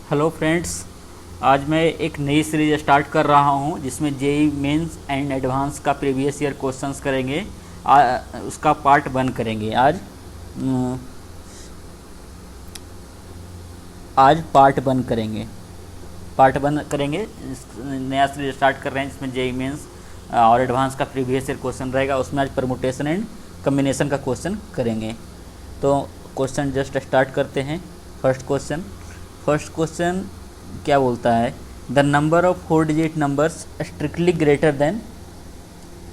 Hello friends, आज मैं एक नई सीरीज स्टार्ट कर रहा हूं जिसमें जेई मेंस एंड एडवांस का प्रीवियस ईयर क्वेश्चंस करेंगे। उसका पार्ट 1 करेंगे आज पार्ट 1 करेंगे। नया सीरीज स्टार्ट कर रहे हैं जिसमें जेई मेंस और एडवांस का प्रीवियस ईयर क्वेश्चन रहेगा। उसमें आज परमुटेशन एंड कम्बिनेशन का क्वेश्चन करेंगे। तो क्वेश्चन जस्ट स्टार्ट करते हैं। फर्स्ट क्वेश्चन क्या बोलता है, the number of 4 digit numbers strictly greater than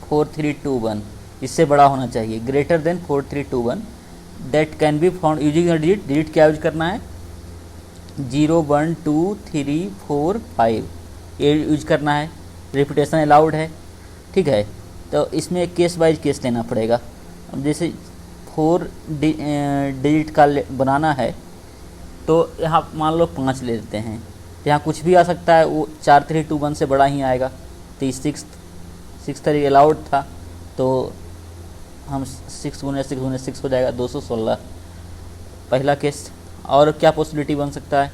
4321, इससे बड़ा होना चाहिए, greater than 4321, that can be found using digit क्या यूज करना है, 0 1 2 3 4 5 ये यूज करना है। रिपीटेशन अलाउड है, ठीक है। तो इसमें एक केस बाइज केस लेना पड़ेगा। अब जैसे 4 डिजिट का बनाना है तो यहाँ मान लो 5 ले लेते हैं, तो यहाँ कुछ भी आ सकता है, वो 4321 से बड़ा ही आएगा। तो सिक्स तरीके अलाउड था, तो हम 6 गुने 6 हो जाएगा 216, पहला केस। और क्या पॉसिबिलिटी बन सकता है,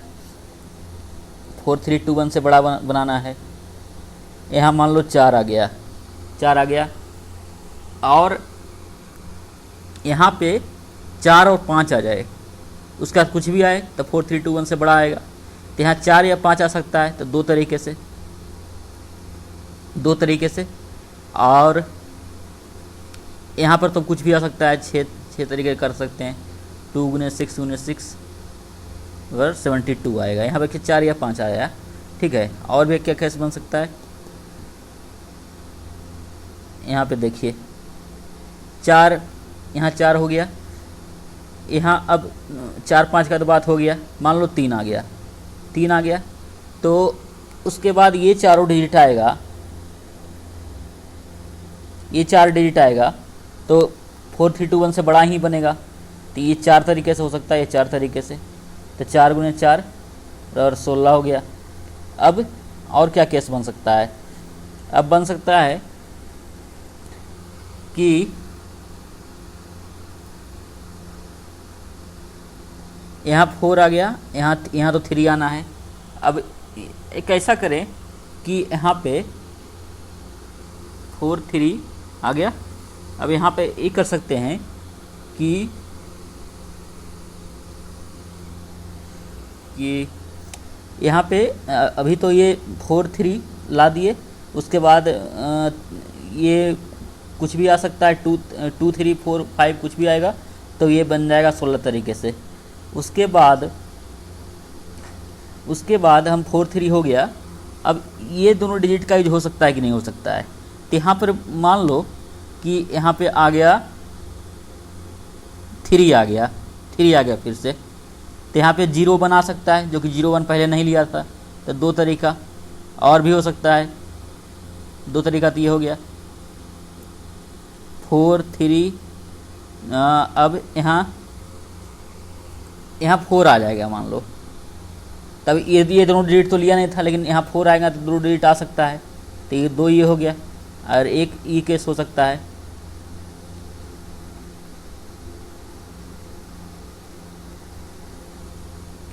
4321 से बड़ा बनाना है, यहाँ मान लो 4 आ गया और यहाँ पे 4 और 5 आ जाए, उसका कुछ भी आए तो 4321 से बड़ा आएगा। तो यहाँ 4 या 5 आ सकता है, तो दो तरीके से। और यहाँ पर तो कुछ भी आ सकता है, 6 तरीके कर सकते हैं। 2 गुने 6 अगर 72 आएगा, यहाँ पे 4 या 5 आया, ठीक है। और भी क्या केस बन सकता है, यहाँ पे देखिए 4, यहाँ 4 हो गया, यहाँ अब 4 5 का तो बात हो गया, मान लो 3 आ गया, तो उसके बाद ये चारों डिजिट आएगा, ये 4 डिजिट आएगा तो 4321 से बड़ा ही बनेगा। तो ये 4 तरीके से हो सकता है, ये 4 तरीके से, तो 4 गुने 4 और 16 हो गया। अब और क्या केस बन सकता है, अब बन सकता है कि यहाँ 4 आ गया, यहाँ तो 3 आना है। अब एक ऐसा करें कि यहाँ पे 4 3 आ गया। अब यहाँ पे ये कर सकते हैं कि यहाँ पे अभी तो ये 4 3 ला दिए, उसके बाद ये कुछ भी आ सकता है, 2 3 4 5 कुछ भी आएगा, तो ये बन जाएगा 16 तरीके से। उसके बाद हम 4 3 हो गया। अब ये दोनों डिजिट का यूज हो सकता है कि नहीं हो सकता है, तो यहाँ पर मान लो कि यहाँ पे आ गया 3 आ गया फिर से, तो यहाँ पे 0 बना सकता है, जो कि 0 1 पहले नहीं लिया था। तो 2 तरीका और भी हो सकता है, 2 तरीका तो ये हो गया 4 3। अब यहाँ 4 आ जाएगा मान लो, तब ये दोनों डिजिट तो लिया नहीं था, लेकिन यहाँ 4 आएगा तो 2 डिजिट आ सकता है, तो ये 2 ये हो गया। और एक ई केस हो सकता है,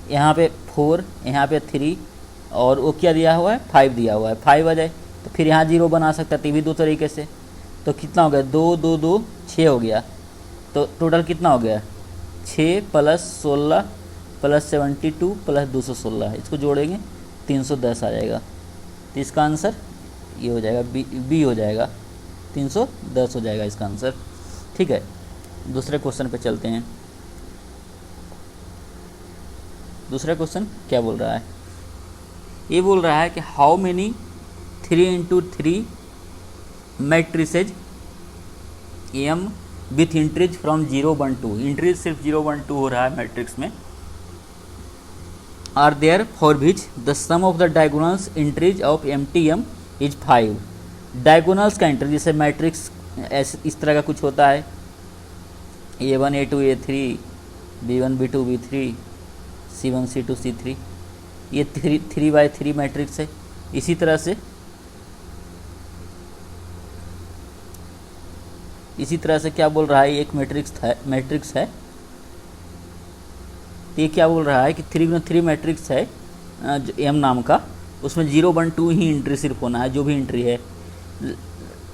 यहाँ पे 4 यहाँ पे 3 और वो क्या दिया हुआ है, 5 दिया हुआ है, 5 आ जाए तो फिर यहाँ 0 बना सकता है, तो भी 2 तरीके से। तो कितना हो गया, 2 2 2 6 हो गया। तो टोटल कितना हो गया, 6 + 16 + 72 + 216, इसको जोड़ेंगे 310 आ जाएगा। तो इसका आंसर ये हो जाएगा, बी हो जाएगा, 310 हो जाएगा इसका आंसर, ठीक है। दूसरे क्वेश्चन पे चलते हैं। दूसरा क्वेश्चन क्या बोल रहा है, ये बोल रहा है कि how many 3 × 3 matrices M with entries from 0 1 2, entries सिर्फ 0 1 2 हो रहा है मैट्रिक्स में, are there for which the sum of the diagonals entries of M is 5। Diagonals का इंट्रीज, जैसे मैट्रिक्स इस तरह का कुछ होता है, A1 A2 A3 B1 B2 B3 C1 C2 C3, ये 3 × 3 मैट्रिक्स है। इसी तरह से क्या बोल रहा है, एक मैट्रिक्स है, तो ये क्या बोल रहा है कि 3 × 3 मैट्रिक्स है एम नाम का, उसमें 0 1 2 ही एंट्री सिर्फ होना है, जो भी एंट्री है,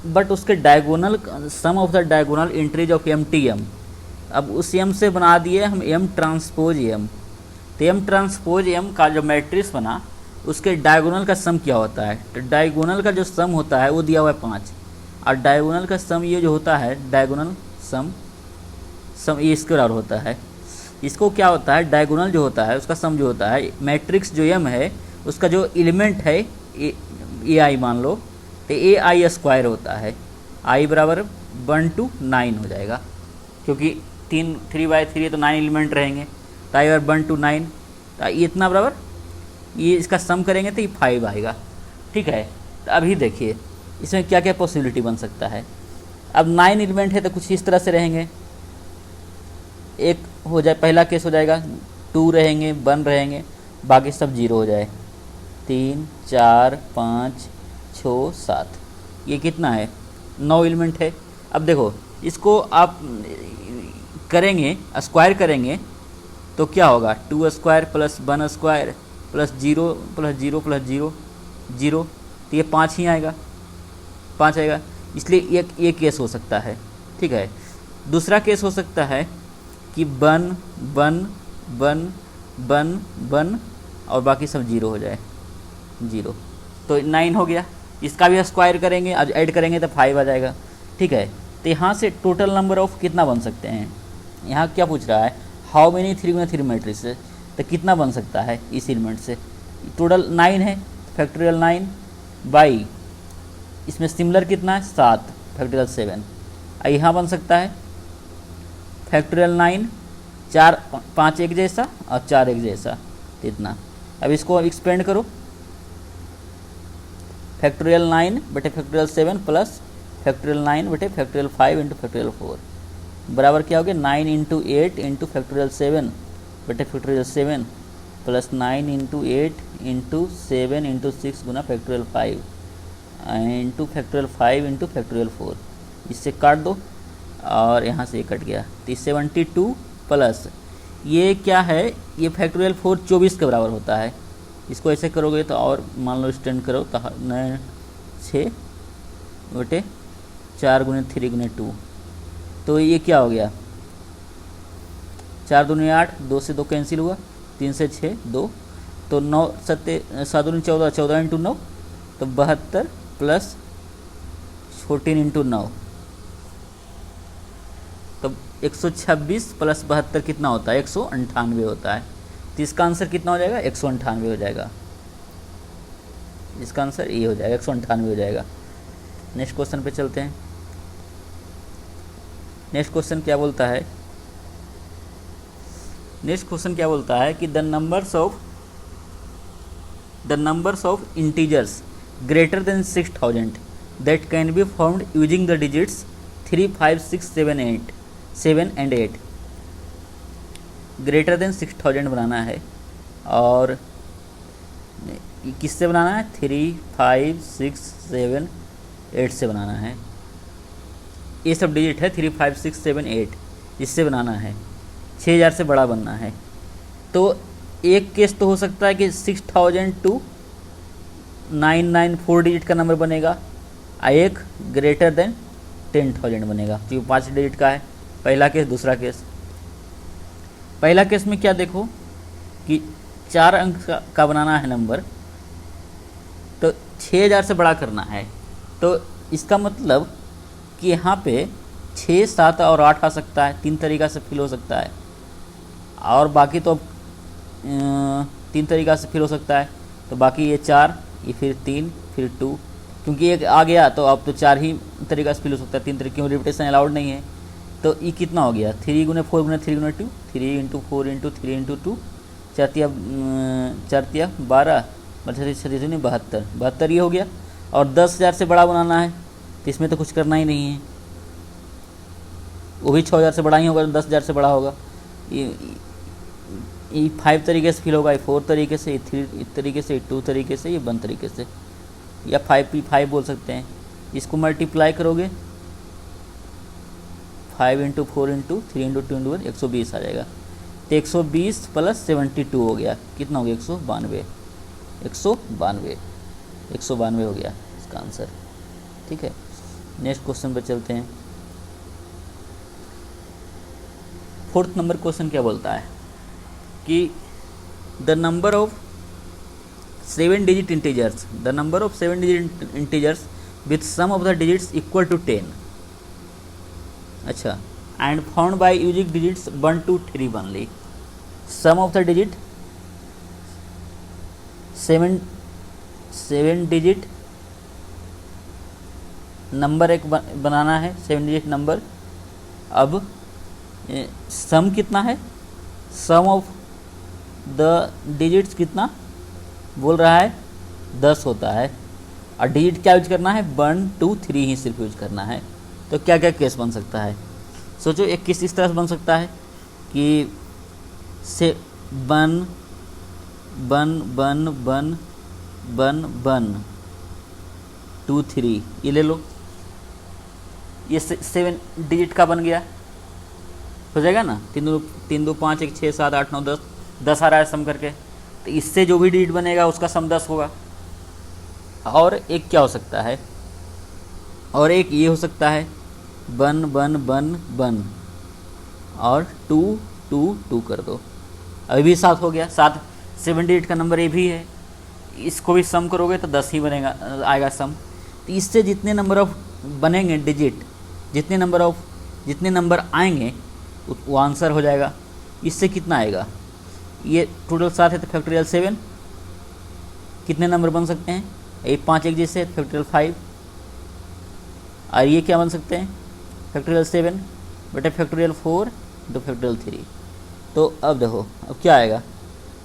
बट उसके diagonal sum of the diagonal entries of M T M, अब उस एम से बना दिए हम एम ट्रांसपोज एम। तो एम ट्रांसपोज एम का जो मैट्रिक्स बना उसके डायगोनल का सम क्या होता है, तो डायगोनल का जो सम होता है वो दिया हुआ है 5, और डायगोनल का सम ये जो होता है डायगोनल सम ये स्क्वायर होता है। इसको क्या होता है, डायगोनल जो होता है उसका सम जो होता है, मैट्रिक्स जो एम है उसका जो एलिमेंट है ए आई मान लो, तो ए आई स्क्वायर होता है, आई बराबर 1 to 9 हो जाएगा, क्योंकि 3/3 तो 9 एलिमेंट रहेंगे, तो आई बराबर 1 to 9, तो ये इतना बराबर, ये इसका सम करेंगे तो ये 5 आएगा। ठीक है, तो अभी देखिए इसमें क्या क्या पॉसिबिलिटी बन सकता है। अब 9 एलिमेंट है तो कुछ इस तरह से रहेंगे, एक हो जाए, पहला केस हो जाएगा 2 रहेंगे, 1 रहेंगे, बाकी सब 0 हो जाए, 3 4 5 6 7, ये कितना है 9 एलिमेंट है। अब देखो इसको आप करेंगे, स्क्वायर करेंगे तो क्या होगा, 2 square plus 1 square plus 0 plus 0 plus 0 0, तो ये 5 ही आएगा, 5 आएगा, इसलिए ये केस हो सकता है। ठीक है, दूसरा केस हो सकता है कि 1 1 1 1 1 और बाकी सब 0 हो जाए, 0, तो 9 हो गया। इसका भी स्क्वायर करेंगे, आज ऐड करेंगे तो 5 आ जाएगा। ठीक है, तो यहाँ से टोटल नंबर ऑफ कितना बन सकते हैं, यहाँ क्या पूछ रहा है, हाउ मेनी 3×3 मैट्रिक्स से, तो कितना बन सकता है इस एलिमेंट से, टोटल 9 है, फैक्टोरियल 9 बाई इसमें सिमिलर कितना है 7 फैक्टोरियल 7, यहाँ बन सकता है फैक्टोरियल 9 4 5 एक जैसा और 4 एक जैसा, तो इतना। अब इसको एक्सपेंड करो, फैक्टोरियल 9 बटे फैक्टोरियल 7 प्लस फैक्टोरियल 9 बटे फैक्टोरियल 5 इंटू फैक्टोरियल 4 बराबर क्या हो गया, 9 इंटू 8 इंटू फैक्टोरियल 7 बटे factorial 7 plus 9 into 8 into 7 into 6 गुना factorial 5 into factorial 5 into factorial 4, इससे काट दो और यहाँ से ये कट गया, तो 72 प्लस ये क्या है, ये फैक्टोरियल 4 24 के बराबर होता है। इसको ऐसे करोगे तो और मान लो एक्सटेंड करो तो 6 बटे 4 गुने 3 गुने 2, तो ये क्या हो गया, 4 दूनी 8, 2 से 2 कैंसिल हुआ, 3 से 6 2, तो 9 7 दूनी 14, 14 इंटू 9 तो 72 प्लस 14 इंटू 9, तो 126 प्लस 72 कितना होता है, 198 होता है। तो इसका आंसर कितना हो जाएगा, 198 हो जाएगा, इसका आंसर ये हो जाएगा, 198 हो जाएगा। नेक्स्ट क्वेश्चन पे चलते हैं। नेक्स्ट क्वेश्चन क्या बोलता है, नेक्स्ट क्वेश्चन क्या बोलता है कि the numbers of integers greater than 6000 that can be found using the digits 3 5 6 7 and 8, greater than 6000 बनाना है, और किससे बनाना है, 3 5 6 7 8 से बनाना है। ये सब डिजिट है 3 5 6 7 8, इससे बनाना है, 6000 से बड़ा बनना है। तो एक केस तो हो सकता है कि 6000 to 994 डिजिट का नंबर बनेगा, एक ग्रेटर देन 10,000 बनेगा, क्योंकि 5 डिजिट का है। पहला केस, दूसरा केस। पहला केस में क्या देखो कि 4 अंक का बनाना है नंबर, तो 6000 से बड़ा करना है, तो इसका मतलब कि यहाँ पे 6 7 और 8 आ सकता है, 3 तरीक़ा से फिल हो सकता है, और बाकी तो 3 तरीक़ा से फिल हो सकता है, तो बाकी ये 4, ये फिर 3 फिर 2, क्योंकि एक आ गया तो अब तो 4 ही तरीक़ा से फिल हो सकता है, 3 तरीके, क्यों रिपीटेशन अलाउड नहीं है। तो ये कितना हो गया, 3 गुने 4 गुने 3 गुने 2, 3 इंटू 4 इंटू 3 इंटू 2, 4 तिया 12, 72 ये हो गया। और 10,000 से बड़ा बनाना है, तो इसमें तो कुछ करना ही नहीं है, वो भी 6000 से बड़ा ही होगा, 10,000 से बड़ा होगा। ये 5 तरीके से फिल होगा, ये 4 तरीके से, ये 3 तरीके से, 2 तरीके से, ये 1 तरीके से, या 5P5 बोल सकते हैं। इसको मल्टीप्लाई करोगे 5 इंटू 4 इंटू 3 इंटू 2 इंटू 1, 120 आ जाएगा। तो 120 प्लस 72 हो गया, कितना हो गया, 192। 192, 192 हो गया इसका आंसर। ठीक है, नेक्स्ट क्वेश्चन पर चलते हैं। फोर्थ नंबर क्वेश्चन क्या बोलता है कि the number of 7 digit integers, the number of 7 digit integers with sum of the digits equal to 10, अच्छा, and found by using digits 1 to 3 only. Sum of the digit 7 digit number एक बनाना है, 7 digit number. अब सम कितना है, सम of the digits कितना बोल रहा है, 10 होता है, और डिजिट क्या यूज करना है, 1 2 3 ही सिर्फ यूज करना है। तो क्या क्या केस बन सकता है, सोचो। एक केस इस तरह से बन सकता है कि से 1 1 1 1 1 1 2 3, ये ले लो, ये 7 डिजिट का बन गया, हो जाएगा ना। 3 2 5 1 6 7 8 9 10, 10 आ रहा है सम करके, तो इससे जो भी डिजिट बनेगा उसका सम 10 होगा। और एक क्या हो सकता है, और एक ये हो सकता है 1 1 1 1 और 2 2 2 कर दो, अभी भी 7 हो गया। 7 डिजिट का नंबर ये भी है, इसको भी सम करोगे तो 10 ही बनेगा, आएगा सम। तो इससे जितने नंबर ऑफ बनेंगे डिजिट, जितने नंबर आएंगे वो आंसर हो जाएगा। इससे कितना आएगा, ये टोटल 7 है तो फैक्टोरियल 7, कितने नंबर बन सकते हैं, ये 5 एक जैसे फैक्टोरियल 5, और ये क्या बन सकते हैं, फैक्टोरियल 7 बटे फैक्टोरियल 4 तो फैक्टोरियल 3। तो अब देखो अब क्या आएगा,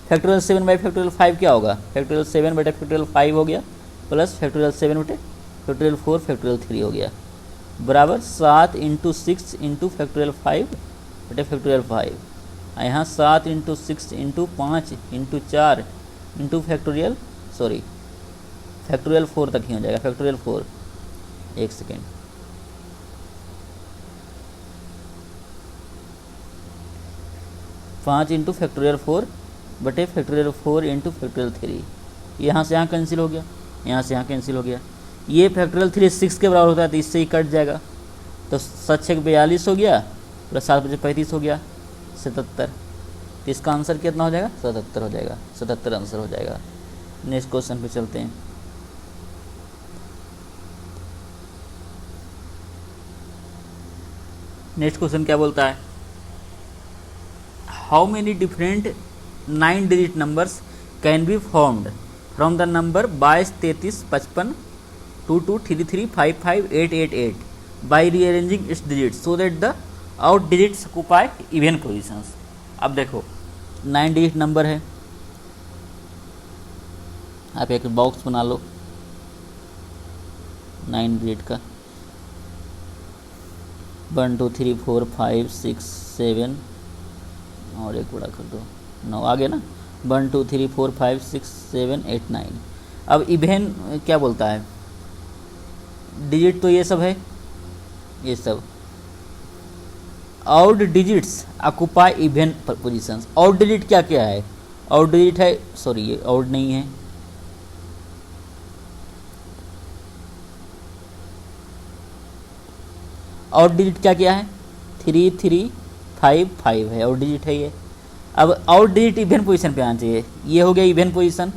फैक्टोरियल 7 बाई फैक्टोरियल 5 क्या होगा, फैक्टोरियल 7 बटे फैक्टोरियल 5 हो गया, प्लस फैक्टोरियल 7 बटे फैक्टोरियल 4 फैक्टोरियल 3 हो गया, बराबर 7 × 6 × फैक्टोरियल 5 बटे फैक्टोरियल 5। यहाँ 7 × 6 × 5 × 4 × फैक्टोरियल फैक्टोरियल 4 तक ही हो जाएगा, फैक्टोरियल 4। एक सेकेंड, पाँच इंटू फैक्टोरियल 4 बटे फैक्टोरियल 4 × फैक्टोरियल 3, यहाँ से यहाँ कैंसिल हो गया, यहाँ से यहाँ कैंसिल हो गया। ये फैक्टोरियल 3 6 के बराबर होता है तो इससे ही कट जाएगा, तो 7 6 42 हो गया, प्लस 7 5 35 हो गया, 77। तो इसका आंसर कितना हो जाएगा, 77 हो जाएगा, 77 आंसर हो जाएगा। नेक्स्ट क्वेश्चन पे चलते हैं। नेक्स्ट क्वेश्चन क्या बोलता है, how many different 9 digit numbers can be formed from the number 22 33 55 22 33 55 888 by rearranging it's digits so that the out digits occupy even positions. अब देखो 9 डिजिट नंबर है, आप एक बॉक्स बना लो 9 डिजिट का, 1 2 3 4 5 6 7 और एक बड़ा कर दो 9, आ गया ना, 1 2 3 4 5 6 7 8 9। अब इवेन क्या बोलता है, डिजिट तो ये सब है, ये सब out digits occupy even positions. Out digit क्या क्या है, आउट डिजिट है, सॉरी ये आउट नहीं है, आउट डिजिट क्या क्या है, 3 3 5 5 है, आउट डिजिट है ये। अब आउट डिजिट इवन पोजीशन पे आना चाहिए, ये हो गया इवन पोजीशन,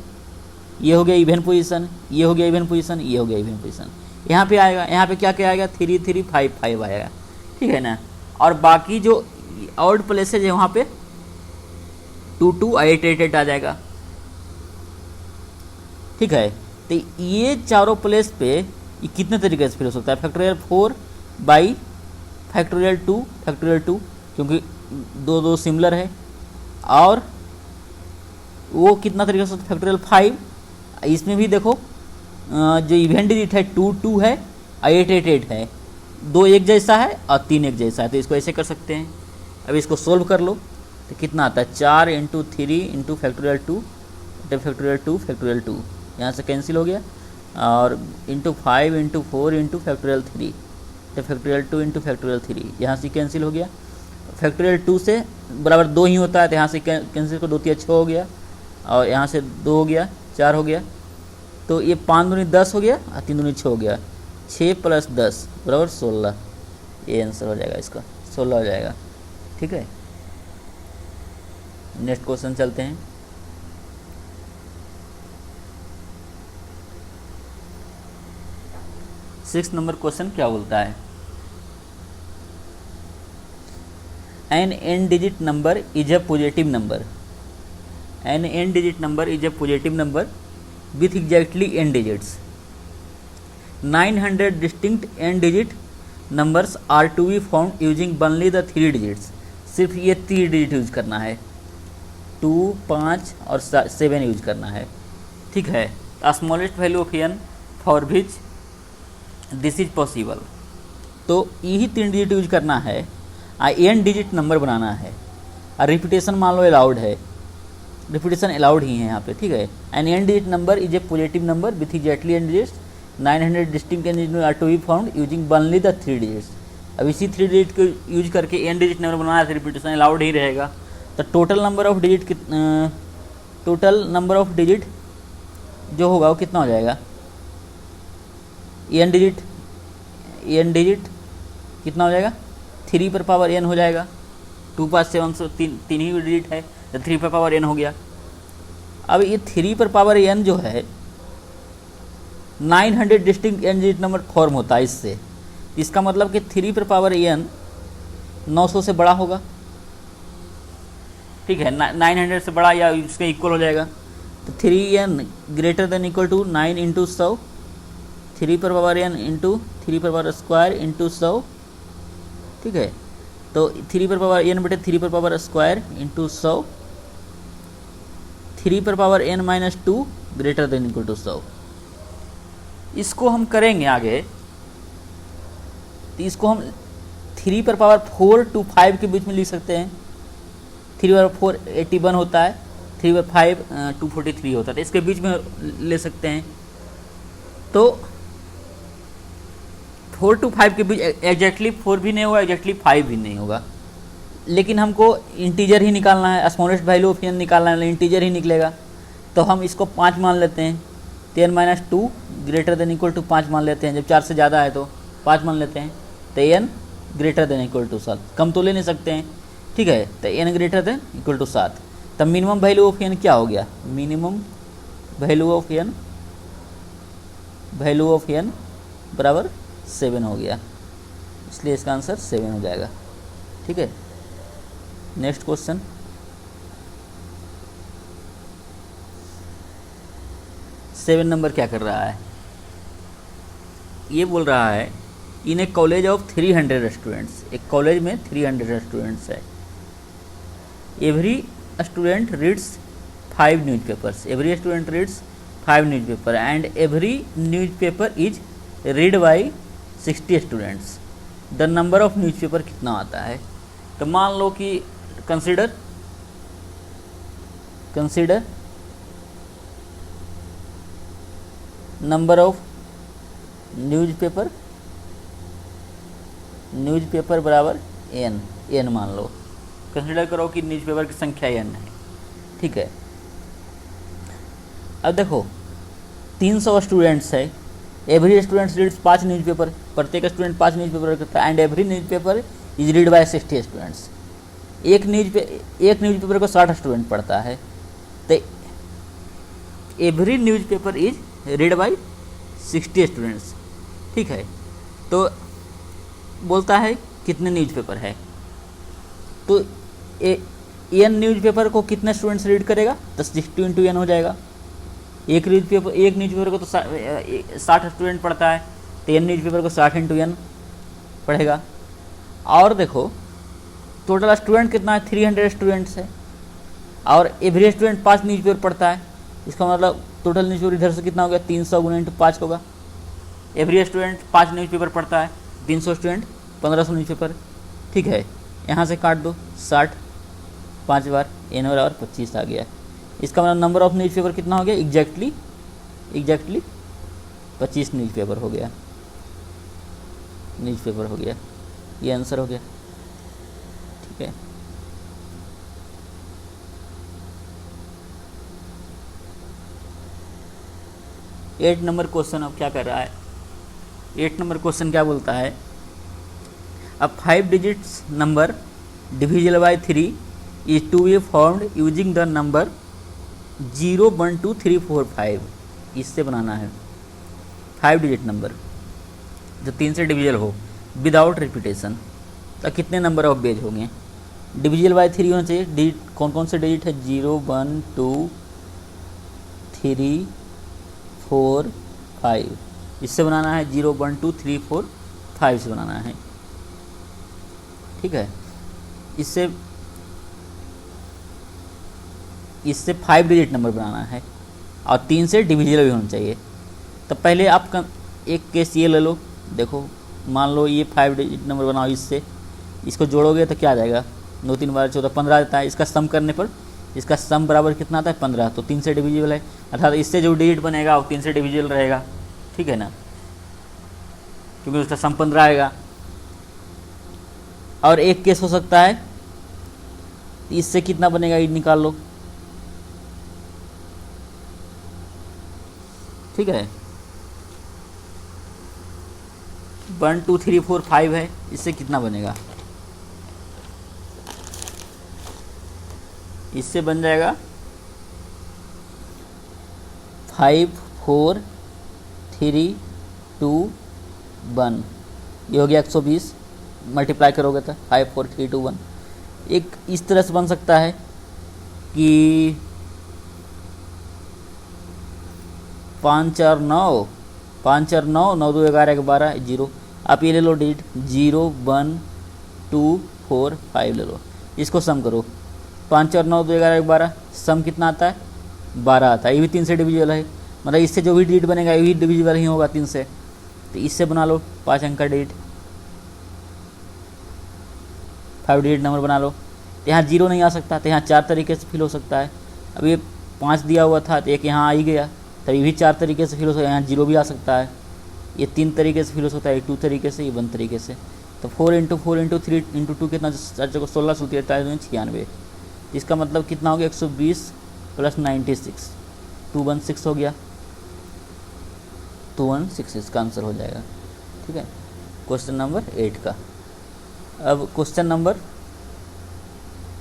ये हो गया इवन पोजीशन, ये हो गया इवन पोजीशन, ये हो गया इवन पोजीशन। यहाँ पे आएगा, यहाँ पे क्या क्या आएगा, 3 3 5 5 आएगा, ठीक है ना। और बाकी जो आउट प्लेसेज है वहाँ पे 2 2 8 8 8 आ जाएगा, ठीक है। तो ये चारों प्लेस पे ये कितने तरीके से फिल हो सकता है, फैक्टोरियल 4 बाई फैक्टोरियल 2 क्योंकि दो दो सिमिलर है, और वो कितना तरीके से फैक्टोरियल 5, इसमें भी देखो जो इवेंट डिजिट है 2 2 है, 8 8 8 है, 2 एक जैसा है और 3 एक जैसा है, तो इसको ऐसे कर सकते हैं। अब इसको सोल्व कर लो तो कितना आता है, 4 × 3 × फैक्टोरियल 2 फैक्टोरियल 2 यहाँ से कैंसिल हो गया, और × 5 × 4 × फैक्टोरियल 3 तो फैक्टोरियल 2 × फैक्टोरियल 3 यहाँ से कैंसिल हो गया। फैक्टोरियल 2 से बराबर 2 ही होता है, तो यहाँ से कैंसिल को 2 3 6 हो गया, और यहाँ से 2 हो गया, 4 हो गया। तो ये 5 दूनी 10 हो गया और 3 दूनी 6 हो गया। 6 + 10 बराबर 16। ये आंसर हो जाएगा इसका, 16 हो जाएगा। ठीक है, नेक्स्ट क्वेश्चन चलते हैं। सिक्स नंबर क्वेश्चन क्या बोलता है? N n digit number is a positive number. N n digit number is a positive number with exactly n digits. 900 distinct n digit numbers are to be found using only the 3 digits. सिर्फ ये 3 digit use करना है, 2, 5 और 7 use करना है। ठीक है, smallest value of n for which this is possible. तो यही 3 डिजिट यूज करना है, n डिजिट नंबर बनाना है, और रिपीटेशन मान लो अलाउड है, रिपीटेशन अलाउड ही है यहाँ पे। ठीक है, n n digit number is a positive number with exactly n digits. 900 distinct n digit are to be found using only the 3 digits. अब इसी 3 डिजिट को यूज करके n डिजिट नंबर बनाना है, रिपीटेशन अलाउड ही रहेगा। तो total number of digit total number of digit जो होगा वो कितना हो जाएगा? n डिजिट कितना हो जाएगा? 3 पर पावर n हो जाएगा। 2, 5, 7 तीन ही डिजिट है, तो 3 पर पावर n हो गया। अब ये 3 पर पावर n जो है 900 distinct n digit number form होता है इससे। इसका मतलब कि 3 पर पावर n 900 से बड़ा होगा। ठीक है, 900 से बड़ा या उसके इक्वल हो जाएगा। तो 3n greater than equal to 9 into 100, 3 पर पावर n इंटू 3 पर पावर स्क्वायर इंटू 100। ठीक है, तो 3 पर पावर n बटे 3 पर पावर स्क्वायर इंटू 100, 3 पर power n minus 2 greater than equal to 100। इसको हम करेंगे आगे, तो इसको हम 3 पर पावर 4 to 5 के बीच में लिख सकते हैं। 3 पर 4 81 होता है, 3 पर 5 243 होता है, तो इसके बीच में ले सकते हैं। तो 4 to 5 के बीच एग्जैक्टली 4 भी नहीं होगा, एग्जैक्टली 5 भी नहीं होगा, लेकिन हमको इंटीजर ही निकालना है, स्मॉलेस्ट वैल्यू ऑफ n निकालना है, इंटीजर ही निकलेगा। तो हम इसको 5 मान लेते हैं, 10 minus 2 greater than equal to 5 मान लेते हैं। जब 4 से ज़्यादा है तो 5 मान लेते हैं, तो n greater than equal to 7, कम तो ले नहीं सकते हैं। ठीक है, तो n greater than equal to 7, तब मिनिमम वैल्यू ऑफ n क्या हो गया? मिनिमम वैल्यू ऑफ n बराबर 7 हो गया, इसलिए इसका आंसर 7 हो जाएगा। ठीक है, नेक्स्ट क्वेश्चन। सेवन नंबर क्या कर रहा है? ये बोल रहा है इन ए कॉलेज ऑफ 300 स्टूडेंट्स। एक कॉलेज में 300 स्टूडेंट्स है। Every student reads 5 newspapers. Every student reads 5 newspaper and every newspaper is read by 60 students. The number of newspaper कितना आता है? तो मान लो कि कंसिडर नंबर ऑफ न्यूज़पेपर बराबर n मान लो। कंसिडर करो कि न्यूज़पेपर की संख्या n है। ठीक है, अब देखो 300 स्टूडेंट्स है। एवरी स्टूडेंट्स रीड्स 5 न्यूज़पेपर, प्रत्येक स्टूडेंट 5 न्यूज़पेपर करता है, and every newspaper is read by 60 students. एक न्यूज़पेपर को 60 स्टूडेंट पढ़ता है, तो every newspaper is read by 60 students. ठीक है, तो बोलता है कितने न्यूज़पेपर है, तो n न्यूज़पेपर को कितने स्टूडेंट्स रीड करेगा? तो 60 इंटू n हो जाएगा। एक न्यूज़पेपर को तो 60 स्टूडेंट पढ़ता है, तो n न्यूज़पेपर को 60 इंटू n पढ़ेगा। और देखो टोटल स्टूडेंट कितना है? 300 स्टूडेंट्स है, और एवरी स्टूडेंट 5 न्यूज़पेपर पढ़ता है। इसका मतलब टोटल न्यूज़पेपर इधर से कितना हो गया? 300 गुना इंटू 5 होगा। एवरी स्टूडेंट 5 न्यूज़पेपर पढ़ता है, 300 स्टूडेंट 1500 न्यूज़पेपर। ठीक है, यहाँ से काट दो 60 5 बार, n बराबर 25 आ गया। इसका मतलब नंबर ऑफ न्यूज़पेपर कितना हो गया? एग्जैक्टली 25 न्यूज़पेपर हो गया, ये आंसर हो गया। ठीक है, 8 नंबर क्वेश्चन अब क्या कर रहा है, 8 नंबर क्वेश्चन क्या बोलता है, अब 5 digits number divisible by 3 is to be formed using the number 0 1 2 3 4 5। इससे बनाना है 5 डिजिट नंबर जो 3 से डिविजिबल हो विदाउट रिपीटेशन। तो कितने नंबर ऑफ बेज होंगे, डिविजिबल बाय 3 होना चाहिए। डिजिट कौन कौन से डिजिट है, 0 1 2 3 4 5। इससे बनाना है 0 1 2 3 4 5 से बनाना है, ठीक है। इससे 5 डिजिट नंबर बनाना है और 3 से डिविजिबल भी होना चाहिए। तो पहले आप एक केस ये ले लो, देखो मान लो ये 5 डिजिट नंबर बनाओ, इसको जोड़ोगे तो क्या आ जाएगा, 2 3 12 14 15 देता है। इसका सम करने पर इसका सम बराबर कितना आता है 15, तो 3 से डिविजिबल है, अर्थात इससे जो डिजिट बनेगा वो 3 से डिविजिबल रहेगा, ठीक है ना, क्योंकि उसका सम 15 आएगा। और एक केस हो सकता है इससे कितना बनेगा ये निकाल लो, ठीक है। 1 2 3 4 5 है, इससे कितना बनेगा, इससे बन जाएगा 5 4 3 2 1, ये हो गया 120। मल्टीप्लाई करोगे तो 5 4 3 2 1। एक इस तरह से बन सकता है कि 5 4 9 5 4 9 9 2 11 12 0। आप ये ले लो डिजिट 0 1 2 4 5 ले लो, इसको सम करो, 5 4 9 2 11 12, सम कितना आता है 12 आता है। ये भी 3 से डिविजिबल है, मतलब इससे जो भी डिजिट बनेगा ये भी डिविजिबल ही होगा 3 से। तो इससे बना लो 5 अंक का डिजिट, 5 डिजिट नंबर बना लो। तो यहाँ 0 नहीं आ सकता, तो यहाँ 4 तरीके से फिल हो सकता है। अब ये 5 दिया हुआ था तो एक यहाँ आ ही गया, तभी भी 4 तरीके से फिल हो सकता है। यहाँ 0 भी आ सकता है, ये 3 तरीके से फिल हो सकता है, 2 तरीके से, ये 1 तरीके से। तो 4 × 4 × 3 × 2 कितना, 4 16 सूत्र 46। इसका मतलब कितना हो गया 120 + 96, 216 हो गया, 216 इसका आंसर हो जाएगा, ठीक है, क्वेश्चन नंबर 8 का। अब क्वेश्चन नंबर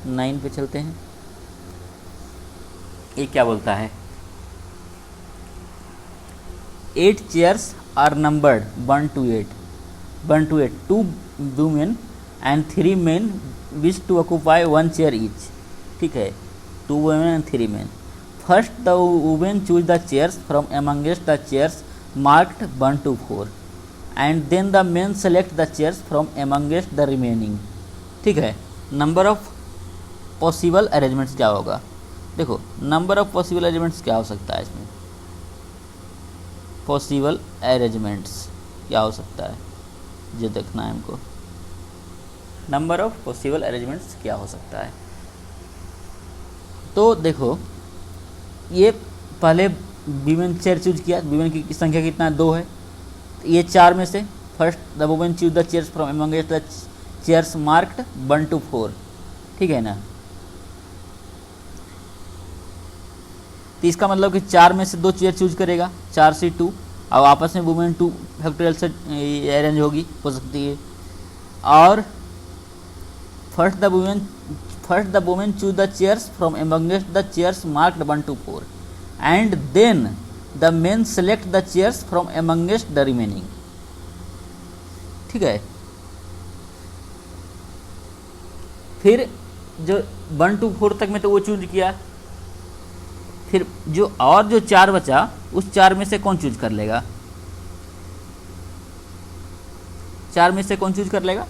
9 पे चलते हैं। ये क्या बोलता है, 8 chairs are numbered 1 to 8, 2 women and 3 men wish to occupy 1 chair each, ठीक है, 2 women and 3 men। First the women choose the chairs from amongst the chairs marked 1 to 4 and then the men select the chairs from amongst the remaining, ठीक है। Number of possible arrangements क्या होगा, देखो number of possible arrangements क्या हो सकता है, इसमें पॉसिबल अरेंजमेंट्स क्या हो सकता है, ये देखना है हमको, नंबर ऑफ पॉसिबल अरेंजमेंट्स क्या हो सकता है। तो देखो ये पहले वीमेन चेयर चूज किया, वीमेन की संख्या कितना है 2 है, तो ये 4 में से first the women choose the chairs from amongst the chairs marked 1 to 4, ठीक है ना। तो इसका मतलब कि 4 में से 2 चेयर चूज करेगा, 4 से 2, और आपस में वुमेन 2 फैक्टोरियल से अरेंज हो सकती है। और first the women choose the chairs from amongst the chairs marked 1 to 4 and then the men select the chairs from amongst the remaining, ठीक है। फिर जो 1 to 4 तक में तो वो चूज किया, फिर जो 4 बचा उस 4 में से कौन चूज कर लेगा, 4 में से कौन चूज कर लेगा,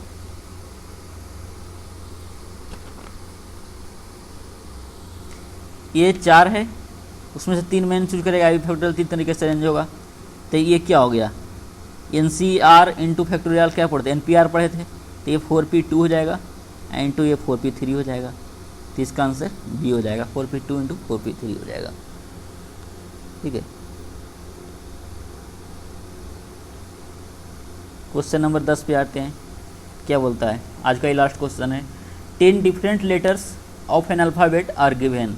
ये 4 है, उसमें से 3 मैन चूज करेगा, आई फैक्टोरियल 3 तरीके से अरेंज होगा। तो ये क्या हो गया, NCR इंटू फैक्टोरियल क्या पढ़ते, NPR पढ़े थे, तो ये 4P2 हो जाएगा इंटू ये 4P3 हो जाएगा। तो इसका आंसर बी हो जाएगा, 4P2 इंटू 4P3 हो जाएगा, ठीक है। क्वेश्चन नंबर 10 पे आते हैं, क्या बोलता है, आज का ये लास्ट क्वेश्चन है। 10 different letters of an alphabet are given,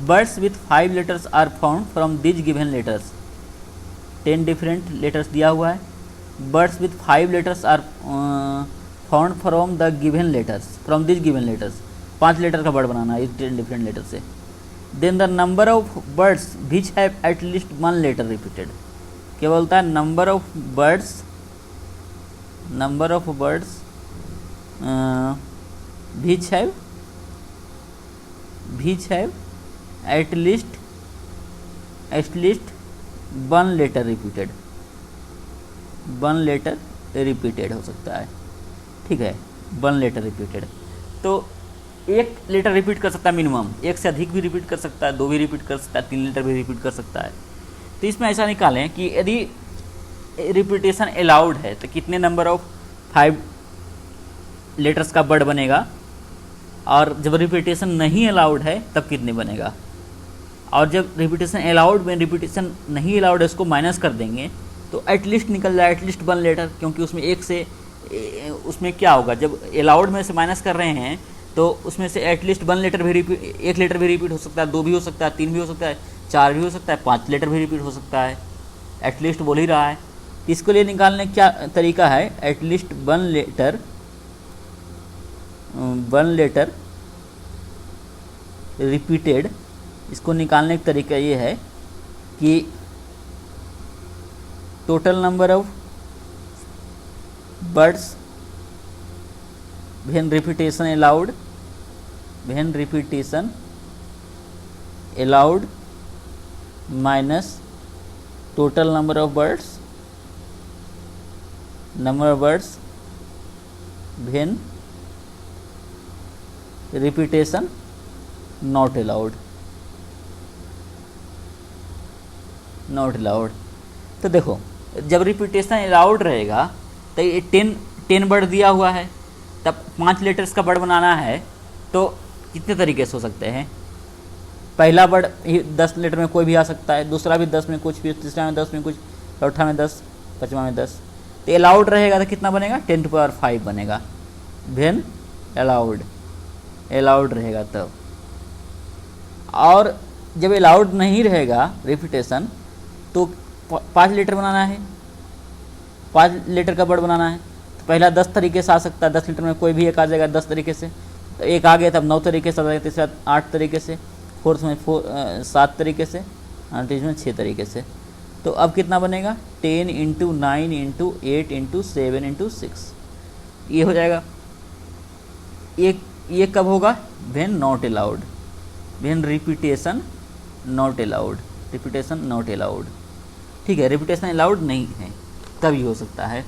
words with 5 letters are found from these given letters. 10 different letters दिया हुआ है। Words with 5 letters are found from the given letters, from this given letters. 5 letter का word बनाना है इस 10 different letter से। Then the number of words which have at least 1 letter repeated. क्या बोलता है? Number of words which have at least 1 letter repeated, 1 letter repeated हो सकता है, ठीक है, 1 लेटर रिपीटेड। तो 1 लेटर रिपीट कर सकता है मिनिमम, 1 से अधिक भी रिपीट कर सकता है, 2 भी रिपीट कर सकता है, 3 लेटर भी रिपीट कर सकता है। तो इसमें ऐसा निकालें कि यदि रिपीटेशन अलाउड है तो कितने नंबर ऑफ 5 लेटर्स का वर्ड बनेगा, और जब रिपीटेशन नहीं अलाउड है तब कितने बनेगा। और जब रिपीटेशन अलाउड में रिपीटेशन नहीं अलाउड है उसको माइनस कर देंगे तो एटलीस्ट निकल जाए, एटलीस्ट 1 लेटर, क्योंकि उसमें 1 से उसमें क्या होगा, जब अलाउड में से माइनस कर रहे हैं तो उसमें से एटलीस्ट 1 लेटर भी रिपीट, 1 लेटर भी रिपीट हो सकता है, 2 भी हो सकता है, 3 भी हो सकता है, 4 भी हो सकता है, 5 लेटर भी रिपीट हो सकता है। एटलीस्ट बोल ही रहा है। इसके लिए निकालने क्या तरीका है? एटलीस्ट 1 लेटर रिपीटेड, इसको निकालने का तरीका ये है कि total number of words when repetition allowed minus total number of words when repetition not allowed। तो देखो जब रिपीटेशन अलाउड रहेगा तो ये 10 वर्ड दिया हुआ है, तब 5 लेटर्स का वर्ड बनाना है तो कितने तरीके से हो सकते हैं? पहला वर्ड 10 लेटर में कोई भी आ सकता है, दूसरा भी 10 में कुछ, फिर तीसरा में 10 में कुछ, चौथा में 10, पाँचवा में 10। तो अलाउड रहेगा तो कितना बनेगा? 10 to the power 5 बनेगा। वेन अलाउड रहेगा तब। और जब अलाउड नहीं रहेगा रिपीटेशन तो 5 लेटर बनाना है, 5 लेटर का वर्ड बनाना है। तो पहला 10 तरीके से आ सकता है, 10 लेटर में कोई भी एक आ जाएगा 10 तरीके से, तो एक आ गया तब 9 तरीके से आ जाएगा, तीसरा 8 तरीके से, फोर्थ में 7 तरीके से, और तीसरे में 6 तरीके से। तो अब कितना बनेगा? 10 × 9 × 8 × 7 × 6 ये हो जाएगा। ये कब होगा? When not allowed, when repetition not allowed, ठीक है। रिपीटेशन अलाउड नहीं है तभी हो सकता है।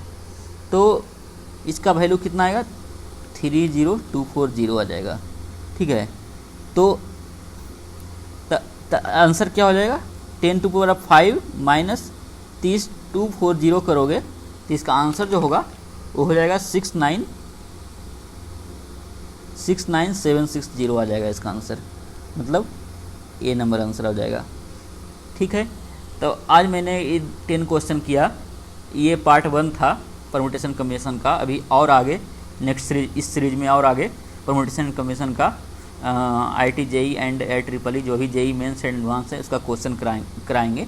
तो इसका वैल्यू कितना आएगा? 30240 आ जाएगा, ठीक है। तो आंसर क्या हो जाएगा? 10 to the power 5 माइनस 30240 करोगे तो इसका आंसर जो होगा वो हो जाएगा 69760 आ जाएगा इसका आंसर, मतलब ये नंबर आंसर हो जाएगा, ठीक है। तो आज मैंने ये 10 क्वेश्चन किया, ये पार्ट 1 था परम्यूटेशन कम्बिनेशन का। अभी और आगे नेक्स्ट सीरीज, इस सीरीज में और आगे परम्यूटेशन कम्बिनेशन का IIT JEE एंड IIEEE जो भी JEE मेंस एंड एडवांस है उसका क्वेश्चन कराएंगे।